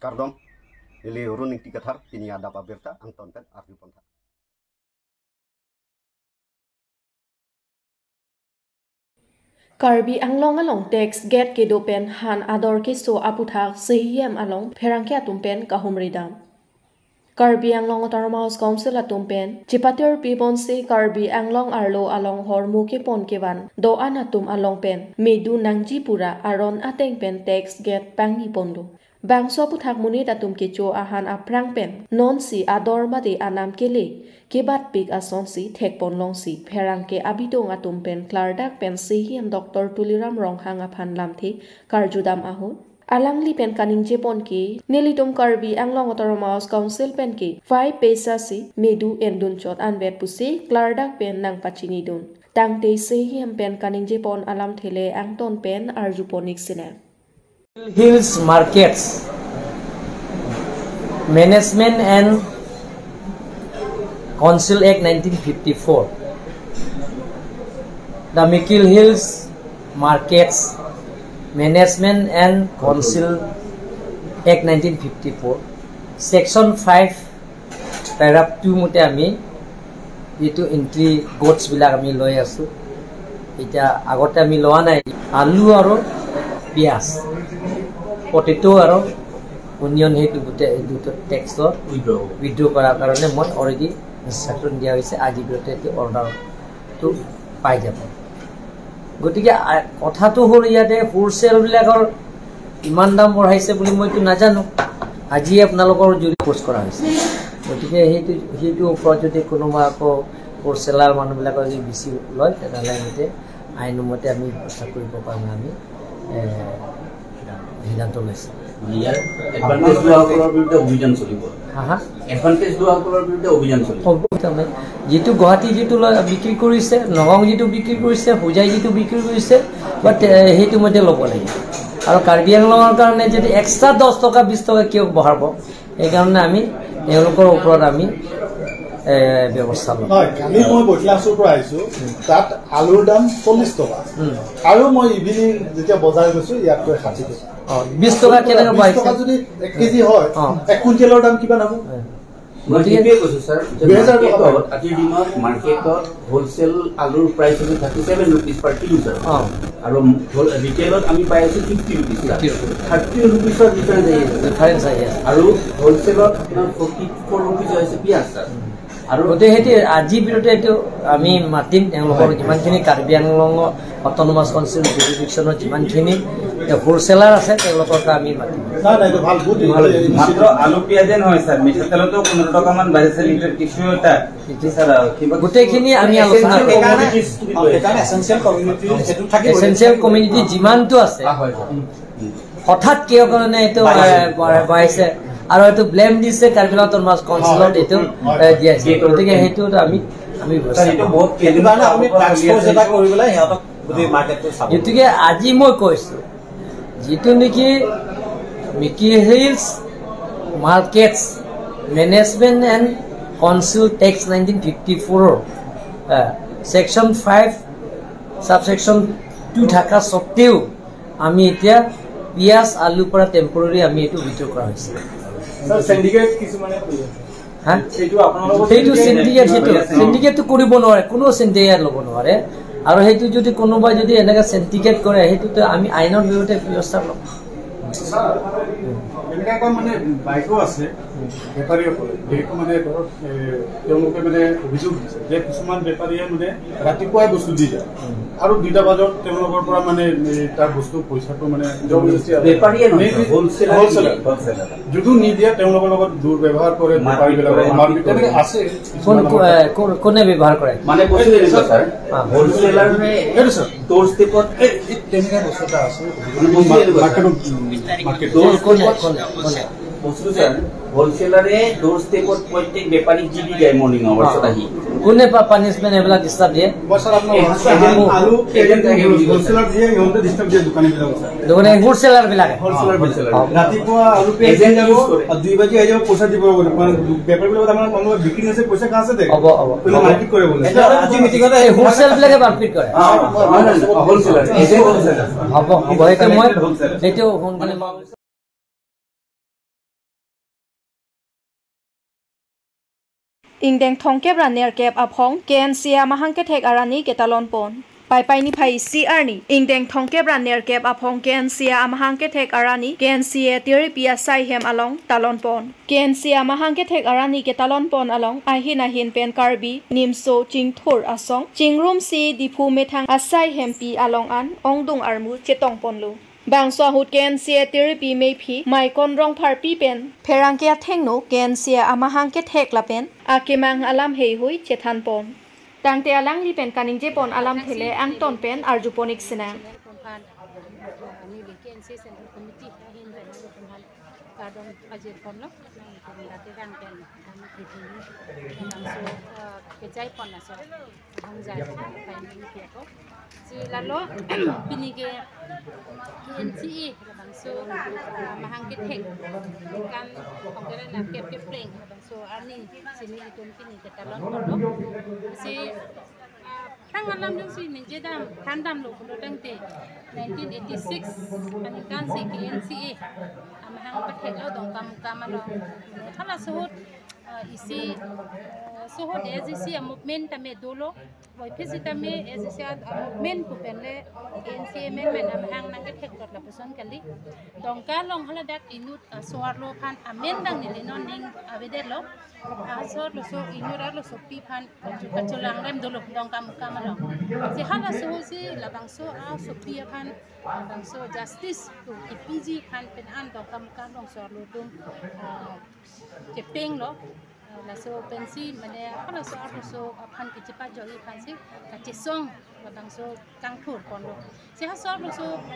Kardom, ili runing tikathar tini ada pabirta ang tonten arju ponta. Karbi anglong along text get ke dopen han ador ke so aputhak sehiem along pherangke atumpen kahumridam. Karbi anglong Autonomous Council atumpen chipatir pibon se Karbi anglong arlo along hormu ke pon kewan do anatum along pen medu nangji pura aron ateng pen text get pangi pondo. Bangso puthak munit atum kecho ahan aprang pen non si ador made anam kele kebat pik ason si thek pon long si pherang ke abidong atum pen klardak pen sehiem Dr. Tuliram Ronghang aphan lamthi karjudam ahun alangli pen kaning jepon ke nelitum Karbi anglong Autonomous Council pen ke 5 pesa si medu endun chot anbet pusi klardak pen nang pachini dun tangte sehiem pen kaning jepon alam thele angton pen arjuponik sine Hills Markets Management and Council Act 1954. The Mikil Hills Markets Management and Council Act 1954 Section 5 Paragraph 2 mute ami etu entry goats bilak ami loi asu eta agote ami loa nai alu aro pias potato aro onion hetu gute duto tax withdraw kara karone moi already instruction dia hoise aji gote ti order to pai jabo gotike kotha to hol iate wholesale bilakor iman dam bঢ়াইছে বুলি মই তো নাজানো আজি আপোনালোকৰ জুৰি post কৰা হৈছে গতিকে হেতু প্ৰজেক্ট কোনোবা আকৌ wholesaler মানুহ বিলাকৰ যদি বেছি লয় তেতিয়ালে মতে আইনমতে আমি প্ৰচাৰ কৰিব পাৰোঁ আমি সিদ্ধান্ত লৈছে ইয়াৰ এডভান্টেজ লোৱাসকলৰ বিৰুদ্ধে অভিযান চলিব এডভান্টেজ লোৱাসকলৰ বিৰুদ্ধে অভিযান চলিব যেটো গুৱাহাটী যেটো বিক্ৰী কৰিছে নগং যেটো বিক্ৰী কৰিছে হুজাই যেটো বিক্ৰী কৰিছে বাট হেতু মতে ল'ব লাগিব আৰু কাৰ্বি আংলঙৰ কাৰণে যদি এক্সট্ৰা 10 টকা 20 টকা কিয় বঢ়াব এই কাৰণে আমি তেওঁলোকৰ ওপৰত আমি ব্যৱস্থা লম আমি মই বটলাছৰ পৰা আইছো তাত আলুৰ দাম 40 টকা আৰু মই ইভিনিং যেতিয়া বজাৰ গৈছো ইয়াত 60 টকা 20 টকা কেনেকৈ পাইছে 20 টকা যদি 1 কেজি হয় 1 কুইণ্টেলৰ দাম কিবা নাব মই ঠিকই কৈছো স্যাৰ 2000 টকা আজিৰ দিনত মাৰ্কেটত হোলসেল আলুৰ প্ৰাইচ হৈছে 37 रुपीस per kilo স্যাৰ আৰু ৰিটেইলত আমি পাই আছো 50 रुपीस 30 रुपीसৰ ডিফাৰেন্স আছে আৰু হোলসেলত 44 रुपीस হৈছে পিয়াজ স্যাৰ আৰু গতে হেতি আজি বিৰতে এটো আমি মাতিম তেওঁলোকৰ যিমানখিনি কাৰ্বি আংলং অটোনমাস কাউন্সিল জুৰিডিকশ্যনৰ যিমানখিনি হোলসেলাৰ আছে তেওঁলোকৰ আমি মাতিম না না এটা ভাল বুদ্ধি মাত্ৰ আলু পিয়াজেন হয় স্যাৰ মিঠাতেলতো 15 টকা মান বাঢ়িছে লিটাৰ টিস্যু এটা স্যাৰ গোটেইখিনি আমি আলোচনা কৰিম এটা এসেনশিয়াল কমিউনিটি হেতু থাকিব এসেনশিয়াল কমিউনিটি যিমানটো আছে হঠাৎ কিয় কাৰণে এটো বাঢ়িছে আৰু এটো ব্লেম দিছে কাৰ্বি অটোনমাস কাউন্সিলত এটো দিছে গতিকে হেতু আমি এটো বহুত কেইবানা আপুনি ট্ৰান্সপোৰ্ট এটা কৰিবলৈ হেতক গোটেই মাৰ্কেটটো চাব গতিকে আজি মই কৈছো যেটো নেকি Mikir hills markets management and council tax 1954 section 5 subsection 2 থাকা সত্ত্বেও আমি এতিয়া পিয়াজ আলু পৰা টেম্পোৰাৰি আমি এটো বিক্ৰী কৰা হৈছে স্যাৰ সিন্ডিকেট কিছু মানে হ্যাঁ এইটো আপোনালোকৰ সেইটো সিন্ডিকেটটো কৰিব নোৱাৰে কোনো সিন্ডিকেট ল'ব নোৱাৰে আৰু সেইটো যদি কোনোবা যদি এনেকা সিন্ডিকেট কৰে হেতুতে আমি আইনৰ বিৰুদ্ধে ব্যৱস্থা ল'ম এনেকা কোন মানে বাইকো আছে বেপাৰীসকলে যেটো মানে ধৰক তেওঁলোকে মানে অভিযোগ দিছে যে কিছুমান বেপাৰীয়ে মানে ৰাতিপুৱাই বস্তু দি যায় আৰু 2টা বজাত তেওঁলোকৰ পৰা মানে তাৰ বস্তু পইচাটো মানে জবৰদস্তি বেপাৰীয়ে নহয় হোলসেলাৰ যদু নিদিয়া তেওঁলোকৰ লগত দুৰ্ব্যৱহাৰ কৰে বেপাৰীবিলাক মাৰ্কেট তেনেকে আছে কোনে ব্যৱহাৰ কৰে মানে কৈছে স্যাৰ হোলসেলাৰে এইটো স্যাৰ ডোৰ ষ্টেপত তেনেকা বস্তুটা আছে মাৰ্কেট কোনে বস্তু স্যার হোলসেলারে ডোর স্টেপত প্রত্যেক ব্যাপারী জিডি যায় মর্নিং আওয়ার্সত আহি কোনে পানিশমেন্ট এবেলা ডিস্টার্ব দিয়ে বছর আপনার আলু হোলসেলার দিয়ে ইহতে ডিস্টার্ব দিয়ে দোকানে হোলসেলার বিলাকে ৰাতিপুৱা আলু এজেন্ট যাব আর 2 বাজি আই যাব পয়সা দিব বলে মানে পেপার গুলো আমরা কোন বিক্রি নেছে পয়সা কাছে দেখ হব কোন মার্কেট করে বলে আজি মিটিংতে হোলসেল বিলাকে মার্কেট করে হোলসেলার এজেন্ট হোলসেলার হব হব এটা মই এইটো ingdeng thongkep ra nerkep aphong KNCA mahangke thek arani ketalon pon pai ni phai CR ni ingdeng thongkep ra nerkep aphong KNCA mahangke thek arani KNCA theory pia sai hem along talon pon KNCA mahangke thek arani ketalon pon along ahin pen karbi nimso chingthur asong chingrum si dipu methang asai hem pi along an ongdung armu chetong ponlu bangso hut KNCA therapy mei phi mai kon rong phar pi pen pherangkia thengno KNCA amahang ke thek la pen akemang alam hei hui chethan pon tangte alang li pen kaning je pon alam thele ang ton pen arjuponik sina kadang ajar pon lo, nanti rang pen, kami kejai pon nasi, hangjai, kain ini ko. Si lalu pinige KNCA, bangso mahang kethek, kan panggilan nak kep pling, bangso ani sini itu pinige talon pon lo. Si tang alam dong si menjedam tandam lo kulo tangte 1986 anikan si KNCA amahang pathek lo dong kam lo khala suhut isi suhut esi movement tame dolo boy physically esi movement ku penle KNCA men amahang nang kethek dot la person kali dong ka long hala dat inut suar lo phan amen dang ni non ning avede lo so inura lo so pi phan kachulang rem dolo dong kam lo si hala si labang so so pi phan labang so justice to PG phan pen an dong kam dong so lo dum kepeng lo la so pensi mane hala so phan ki chipa jo i phan si ka chisong labang so kang thur pon lo si ha so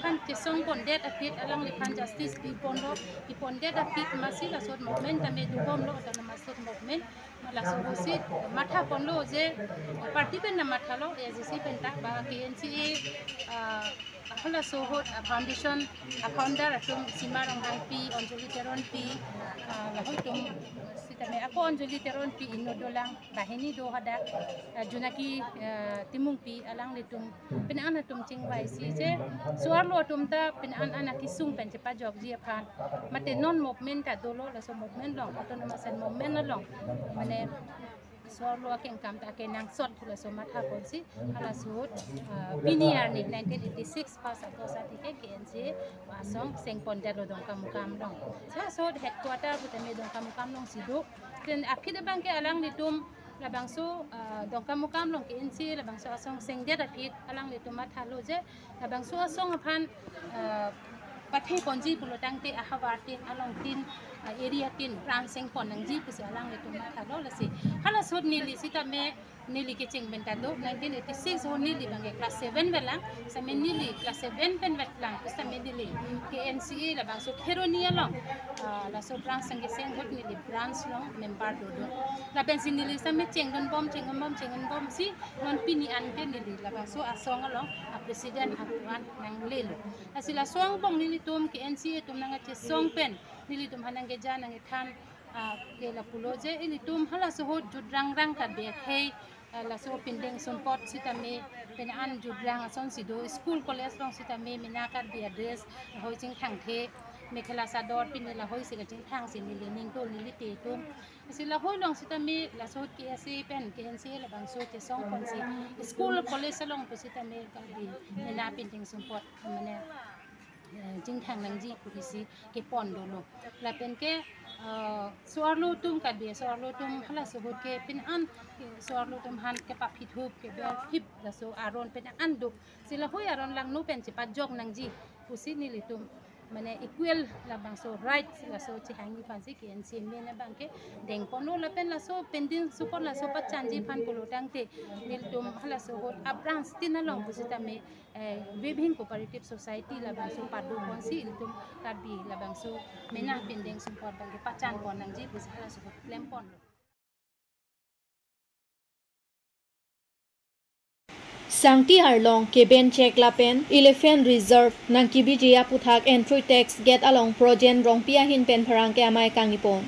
phan chisong pon det apit alang li phan justice pi pon lo ki pon det apit masi la so movement tame du bom lo ta ma so movement la so si matha pon lo je party pen na matha lo AGC pen ta ba KNCA hala so hot foundation founder atum simarang pi onjoli teron pi la hotum sitame ako onjoli teron pi inodolang bahini do hada junaki timung pi alang litum pinan atum chingwai si je suarlo atum ta pinan anakisung pen cepa jog ji phan mate non movement ta dolo la so movement long autonomous movement na long mane suarlo akeng kam ta kenang sot kula so matha ponsi hala sut piniar ni 1986 pas ato sa tike KNCA wasong sengpon dalo dong kam long sa so headquarter butame dong kam long sido ten akida bangke alang litum labang so dong kam long KNCA labang so asong seng dia dapit alang litum matha lo je labang so asong phan pathai ponji pulo tangte ahawartin along tin area tin pran seng pon nangji pusi alang litum matha lo lasi hala sod nili sita me nili ke cheng bentado 1986 ho nili bange class 7 belang same nili class 7 pen betlang same nili KNCA la bang so heronia long la so pran seng seng hot nili branch long member do la ben sin nili same cheng bom si non pini an ke nili la bang so asong long president atuan nang lelo asila song bong nili tum KNCA tum nang che song pen nili tum hanang ge jan nang than ke la puloje ini tum hala so hot judrang rang ka be khei la so pindeng sonpot sitame penan judrang ason sido school college long sitame minakar bi address hoi jing thang the mekhela sador pinela hoi se jing thang sin ni ning to ni te tum sila hoi long sitame la so KNCA pen KNCA la bang so te song kon si school college long sitame ka bi mena pindeng sonpot mane jing thang nang ji pulisi ke pon dolo la pen ke suarlo tum ka be suarlo tum hala so hot ke pin an suarlo tum han ke pa phit hup ke be hip la so aron pen an du sila hoi aron lang no pen ci pa jog nang ji pusi ni litum mane equal la bang so right la so chi hangi fansi KNCA mena bang ke deng pono la pen la so pending support la so pa chanji fan polo tangte nil tum hala so hot abrans tinalong pusita me Webhin Cooperative Society la bang so padu konsi iltum tabi la bang so mena pending support bang ke pachan pon nang ji bus hala so klem pon Sangti harlong ke ben check la pen elephant reserve nang kibi jia puthak entry tax get along projen rong pia hin pen pharang ke amai kangipon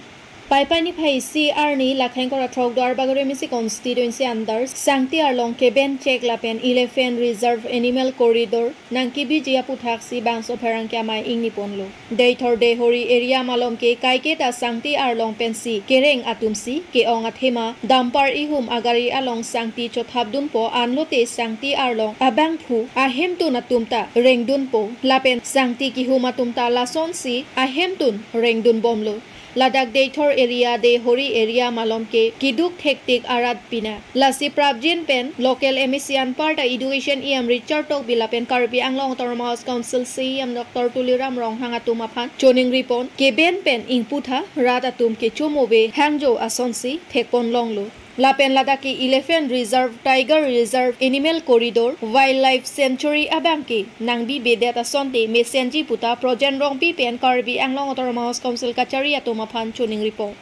Paipani phai CR ni lakheng kora thok dar bagore misi constituency under Sangti Arlong Keben check lapen Elephant Reserve Animal Corridor nangki bi jia puthak si bangso pherang kya mai ingni ponlo dei thor de hori area malom ke kaike ta Sangti Arlong pensi kereng atumsi ke ong athema dampar ihum agari along Sangti chothabdun po anlote Sangti Arlong abang phu ahem tu natumta rengdun po lapen Sangti ki huma tumta lason si ahem tun rengdun bomlo Ladak Deitor area de Hori area malom ke kiduk hektik arat pina. Lasi Prabjin pen local emisian parta education iam Richard Tok bilapen Karbi Anglong Autonomous Council CM Dr. Tuliram Rong hangatum apan choning ripon ke ben pen ingputha rat atum ke chumobe hangjo asonsi thekpon longlo. Lapen Ladaki Elephant Reserve, Tiger Reserve, Animal Corridor, Wildlife Sanctuary abangki nangbi bedeta sonte mesenji puta projen rong pipen Karbi Anglong Autonomous Council kachari atumapan chuning report.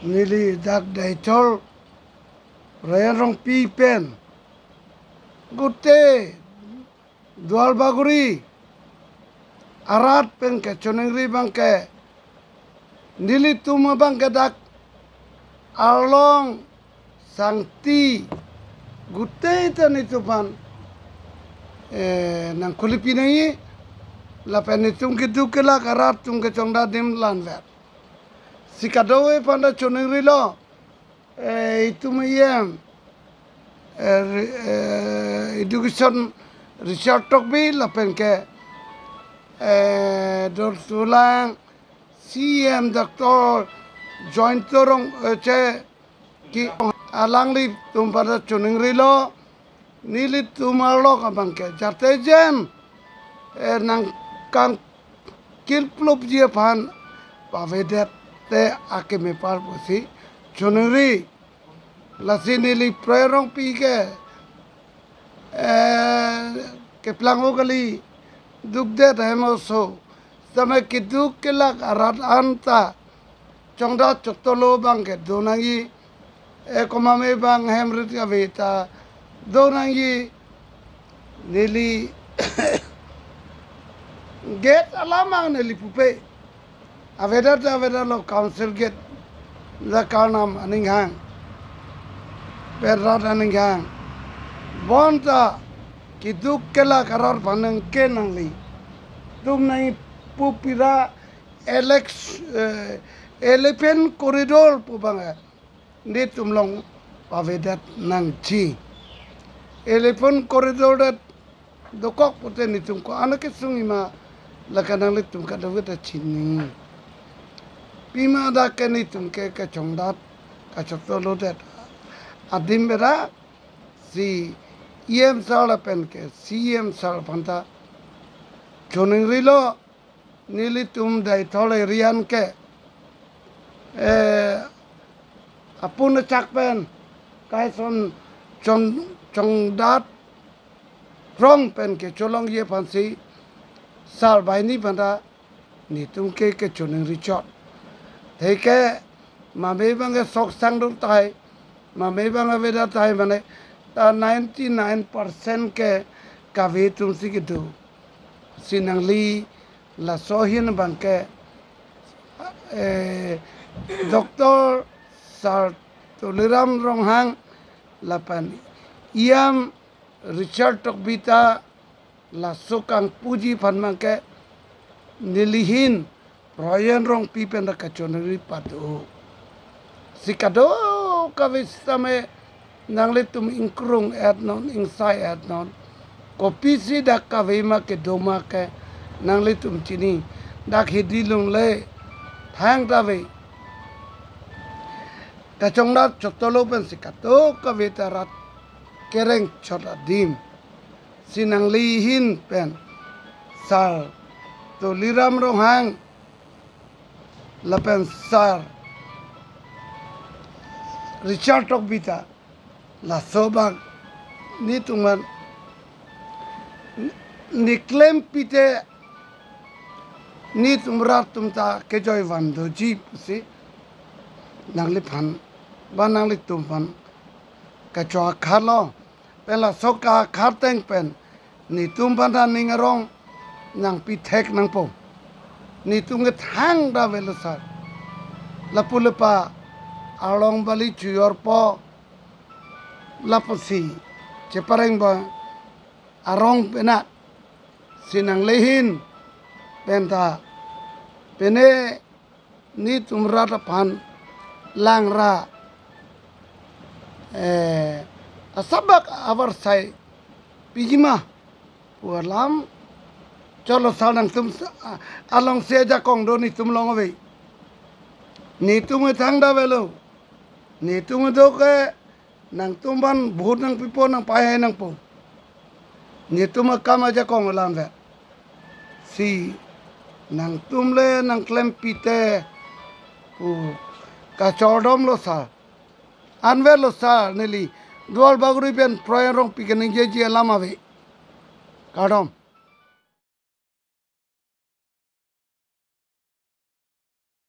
Nili dak daitol rong pipen gute dual baguri arat pen ke chuning ri bangke nili tuma bangke dak Along Sangti gute tan itu pan nang kulipina yi lapen itung kitu kela karat tung ke chongda dim lanver sikadowe panda choning rilo itu mayem education research tok bi lapen ke dor tulang CM Dr. Joint torong che ki alangli tum pada chuning rilo nili tumarlo kabangke jarte jen nang kang kilplop je pan pavedet te akeme par posi chuning ri lasi nili prerong pi ke plango kali dukde hemoso tame kiduk kelak arat anta Chongda chotolo bang ke donangi komame bang hemrit ka veta donangi nili get alamang nili pupe aveda lo council get la karnam aninghang perrat aninghang bonta kiduk kela karar panang ke nangli tum nai pupira Elephant Corridor pubanga ni tumlong pavedat nang chi Elephant Corridor dat dokok pute ni tumko anak sungi ma lakanang le tumka daweta chini pima da ke ni tumke ke chongdat ka chotolo dat adim bera si EM sala pen ke CM sala panta choning rilo nili tum dai thole rian ke apun chakpen kai son chong dat rong pen ke cholong ye pansi sal bai ni banda ni tum ke choning richot thei ke ma me bang sok sang dum tai ma me bang veda tai mane ta 99% ke ka ve tum si ke du sinangli la sohin bang ke Dr. Sar Tuliram Ronghang lapan iam Richard Tokbita la sukang puji panmangke nilihin royan rong pipen da kachoneri patu sikado kavistame nangle tum inkrung adnon insai adnon kopi si dak kavema ke doma ke nangle tum chini dak hidilung le thang tave Kachongda chotolo pen sikato kaveta rat kereng chota dim sinang lihin pen sar to liram rohang lapen sar Richard Tokbita la sobag ni tuman ni claim pite ni tumrat tumta kejoy vando ji pusi nangli phan banang li tumpan kachwa khalo pela soka kharteng pen ni tumpan da ningarong nang pi thek nang po ni tung ke thang da velusar lapu lepa along bali cuyor po lapu si cepareng ba arong penat sinang lehin penta pene ni tumrata pan langra asabak avar sai pijima pualam cholo salang tum along seja kong do ni tum long ave ni tum thang da velo ni tum do ke nang tumban bhut nang pipo nang pae nang po ni tum kam aja kong lam ve si nang tum le nang klem pite pu ka chodom lo sa anver lo sa neli dual baguri pen proyarong pikening je je lama ve kadom